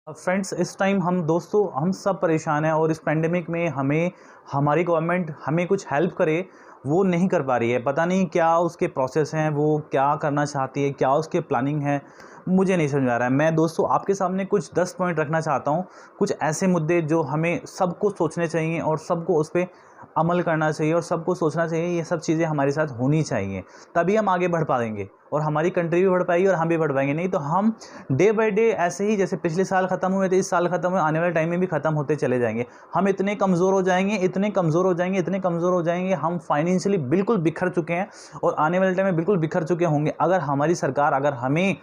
अब फ्रेंड्स इस टाइम हम सब परेशान हैं और इस पेंडेमिक में हमारी गवर्नमेंट हमें कुछ हेल्प करे वो नहीं कर पा रही है। पता नहीं क्या उसके प्रोसेस हैं, वो क्या करना चाहती है, क्या उसके प्लानिंग है, मुझे नहीं समझ आ रहा है। मैं दोस्तों आपके सामने कुछ 10 पॉइंट रखना चाहता हूँ, कुछ ऐसे मुद्दे जो हमें सबको सोचने चाहिए और सबको उस पर अमल करना चाहिए और सबको सोचना चाहिए ये सब चीज़ें हमारे साथ होनी चाहिए, तभी हम आगे बढ़ पाएंगे और हमारी कंट्री भी बढ़ पाएगी और हम भी बढ़ पाएंगे। नहीं तो हम डे बाय डे ऐसे ही जैसे पिछले साल ख़त्म हुए थे, इस साल ख़त्म हुए, आने वाले टाइम में भी ख़त्म होते चले जाएंगे। हम इतने कमज़ोर हो जाएंगे, इतने कमज़ोर हो जाएंगे, इतने कमज़ोर हो जाएंगे, हम फाइनेंशियली बिल्कुल बिखर चुके हैं और आने वाले टाइम में बिल्कुल बिखर चुके होंगे अगर हमारी सरकार अगर हमें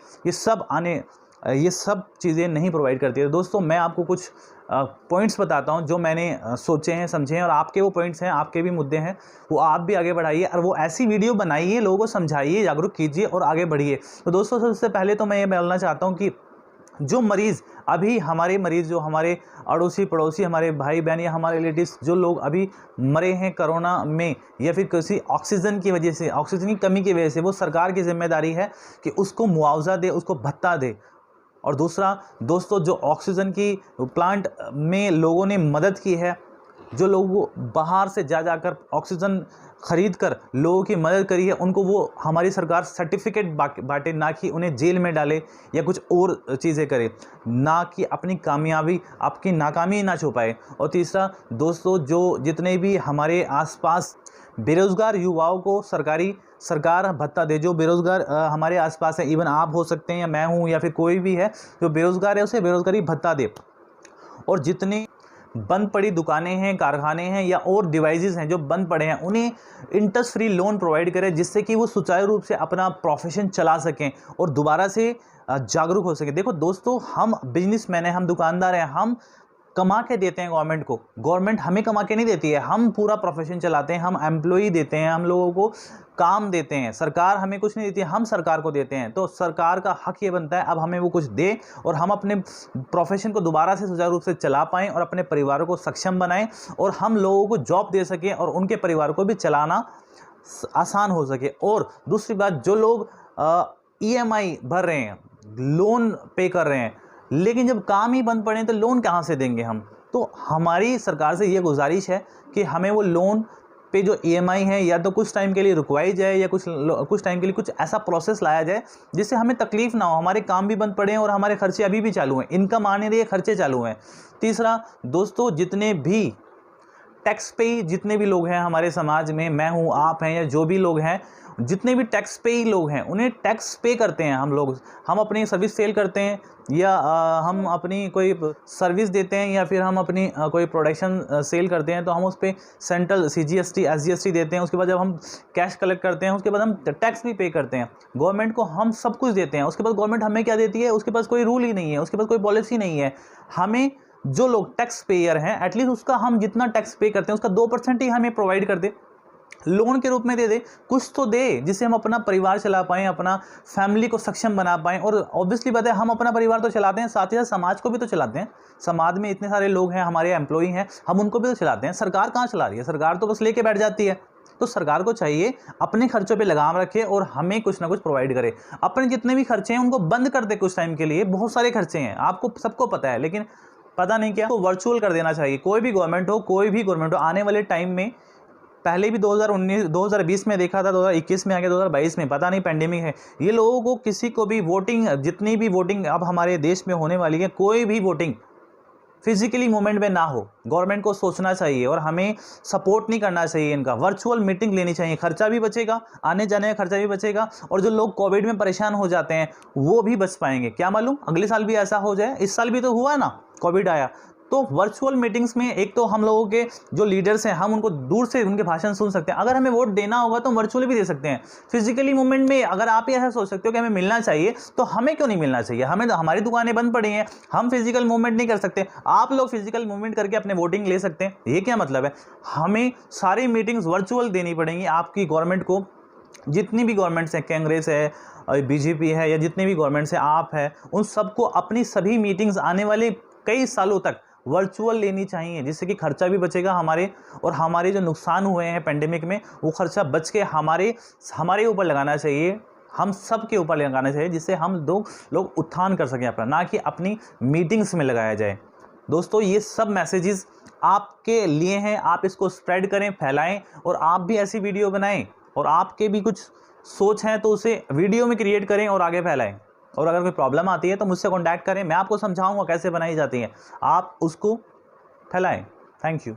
ये सब चीज़ें नहीं प्रोवाइड करती है। तो दोस्तों मैं आपको कुछ पॉइंट्स बताता हूं जो मैंने सोचे हैं, समझे हैं, और आपके वो पॉइंट्स हैं, आपके भी मुद्दे हैं, वो आप भी आगे बढ़ाइए और वो ऐसी वीडियो बनाइए, लोगों को समझाइए, जागरूक कीजिए और आगे बढ़िए। तो दोस्तों सबसे पहले तो मैं ये बोलना चाहता हूँ कि जो मरीज़ अभी हमारे मरीज़ जो हमारे अड़ोसी पड़ोसी, हमारे भाई बहन या हमारे रिलेटिव्स जो लोग अभी मरे हैं कोरोना में या फिर किसी ऑक्सीजन की वजह से, ऑक्सीजन की कमी की वजह से, वो सरकार की जिम्मेदारी है कि उसको मुआवजा दे, उसको भत्ता दे। और दूसरा दोस्तों, जो ऑक्सीजन की प्लांट में लोगों ने मदद की है, जो लोग बाहर से जाकर ऑक्सीजन खरीद कर लोगों की मदद करी है, उनको वो हमारी सरकार सर्टिफिकेट बांटे, ना कि उन्हें जेल में डाले या कुछ और चीज़ें करे, ना कि आपकी नाकामी ना छुपाए। और तीसरा दोस्तों, जो जितने भी हमारे आसपास बेरोज़गार युवाओं को सरकार भत्ता दे। जो बेरोज़गार हमारे आसपास है, इवन आप हो सकते हैं या मैं हूँ या फिर कोई भी है जो बेरोज़गार है, उसे बेरोज़गारी भत्ता दे। और जितने बंद पड़ी दुकानें हैं, कारखाने हैं या और डिवाइसेस हैं जो बंद पड़े हैं, उन्हें इंटरेस्ट फ्री लोन प्रोवाइड करें, जिससे कि वो सुचारू रूप से अपना प्रोफेशन चला सकें और दोबारा से जागरूक हो सकें। देखो दोस्तों, हम बिजनेसमैन हैं, हम दुकानदार हैं, हम कमा के देते हैं गवर्नमेंट को, गवर्नमेंट हमें कमा के नहीं देती है। हम पूरा प्रोफेशन चलाते हैं, हम एम्प्लॉई देते हैं, हम लोगों को काम देते हैं, सरकार हमें कुछ नहीं देती है, हम सरकार को देते हैं। तो सरकार का हक ये बनता है अब हमें वो कुछ दे और हम अपने प्रोफेशन को दोबारा से सुचारू रूप से चला पाएँ और अपने परिवारों को सक्षम बनाएं और हम लोगों को जॉब दे सकें और उनके परिवार को भी चलाना आसान हो सके। और दूसरी बात, जो लोग EMI भर रहे हैं, लोन पे कर रहे हैं, लेकिन जब काम ही बंद पड़े तो लोन कहाँ से देंगे हम? तो हमारी सरकार से ये गुजारिश है कि हमें वो लोन पे जो EMI है या तो कुछ टाइम के लिए रुकवाई जाए या कुछ टाइम के लिए कुछ ऐसा प्रोसेस लाया जाए जिससे हमें तकलीफ ना हो। हमारे काम भी बंद पड़े हैं और हमारे खर्चे अभी भी चालू हैं, इनकम आने रही है, खर्चे चालू हैं। तीसरा दोस्तों, जितने भी टैक्स पे जितने भी लोग हैं हमारे समाज में, मैं हूँ, आप हैं या जो भी लोग हैं, जितने भी टैक्स पे ही लोग हैं, उन्हें टैक्स पे करते हैं हम लोग। हम अपनी सर्विस सेल करते हैं या हम अपनी कोई सर्विस देते हैं या फिर हम अपनी कोई प्रोडक्शन सेल करते हैं, तो हम उस पर सेंट्रल CGST SGST देते हैं। उसके बाद जब हम कैश कलेक्ट करते हैं, उसके बाद हम टैक्स भी पे करते हैं। गवर्नमेंट को हम सब कुछ देते हैं, उसके बाद गवर्नमेंट हमें क्या देती है? उसके पास कोई रूल ही नहीं है, उसके पास कोई पॉलिसी नहीं है। हमें जो लोग टैक्स पेयर हैं, एटलीस्ट उसका हम जितना टैक्स पे करते हैं उसका 2% ही हमें प्रोवाइड कर दे, लोन के रूप में दे दे, कुछ तो दे, जिससे हम अपना परिवार चला पाएँ, अपना फैमिली को सक्षम बना पाएँ। और ऑब्वियसली बात है, हम अपना परिवार तो चलाते हैं, साथ ही साथ समाज को भी तो चलाते हैं। समाज में इतने सारे लोग हैं, हमारे एम्प्लॉई हैं, हम उनको भी तो चलाते हैं। सरकार कहाँ चला रही है? सरकार तो बस लेके बैठ जाती है। तो सरकार को चाहिए अपने खर्चों पे लगाम रखे और हमें कुछ ना कुछ प्रोवाइड करे। अपने जितने भी खर्चे हैं उनको बंद कर दे कुछ टाइम के लिए। बहुत सारे खर्चे हैं, आपको सबको पता है, लेकिन पता नहीं क्या, तो वर्चुअल कर देना चाहिए। कोई भी गवर्नमेंट हो, आने वाले टाइम में, पहले भी 2020 में देखा था, 2021 में आ गया, 2022 में, पता नहीं पेंडेमिक है, ये लोगों को किसी को भी वोटिंग, जितनी भी वोटिंग अब हमारे देश में होने वाली है, कोई भी वोटिंग फिजिकली मूवमेंट में ना हो। गवर्नमेंट को सोचना चाहिए और हमें सपोर्ट नहीं करना चाहिए इनका। वर्चुअल मीटिंग लेनी चाहिए, खर्चा भी बचेगा, आने जाने का खर्चा भी बचेगा और जो लोग कोविड में परेशान हो जाते हैं वो भी बच पाएंगे। क्या मालूम अगले साल भी ऐसा हो जाए, इस साल भी तो हुआ ना, कोविड आया। तो वर्चुअल मीटिंग्स में एक तो हम लोगों के जो लीडर्स हैं, हम उनको दूर से उनके भाषण सुन सकते हैं। अगर हमें वोट देना होगा तो वर्चुअली भी दे सकते हैं। फिजिकली मूवमेंट में अगर आप ऐसा सोच सकते हो कि हमें मिलना चाहिए, तो हमें क्यों नहीं मिलना चाहिए? हमें तो, हमारी दुकानें बंद पड़ी हैं, हम फिजिकल मूवमेंट नहीं कर सकते, आप लोग फिजिकल मूवमेंट करके अपने वोटिंग ले सकते हैं। ये क्या मतलब है? हमें सारी मीटिंग्स वर्चुअल देनी पड़ेंगी आपकी गवर्नमेंट को। जितनी भी गवर्नमेंट्स हैं, कांग्रेस है, BJP है, या जितने भी गवर्नमेंट्स हैं, आप है, उन सबको अपनी सभी मीटिंग्स आने वाले कई सालों तक वर्चुअल लेनी चाहिए, जिससे कि खर्चा भी बचेगा हमारे, और हमारे जो नुकसान हुए हैं पेंडेमिक में वो खर्चा बच के हमारे ऊपर लगाना चाहिए। हम सब के ऊपर लगाना चाहिए, जिससे हम लोग उत्थान कर सकें अपना, ना कि अपनी मीटिंग्स में लगाया जाए। दोस्तों ये सब मैसेजेस आपके लिए हैं, आप इसको स्प्रेड करें, फैलाएं, और आप भी ऐसी वीडियो बनाएं, और आपके भी कुछ सोच हैं तो उसे वीडियो में क्रिएट करें और आगे फैलाएं। और अगर कोई प्रॉब्लम आती है तो मुझसे कॉन्टैक्ट करें, मैं आपको समझाऊंगा कैसे बनाई जाती है, आप उसको फैलाएं। Thank you.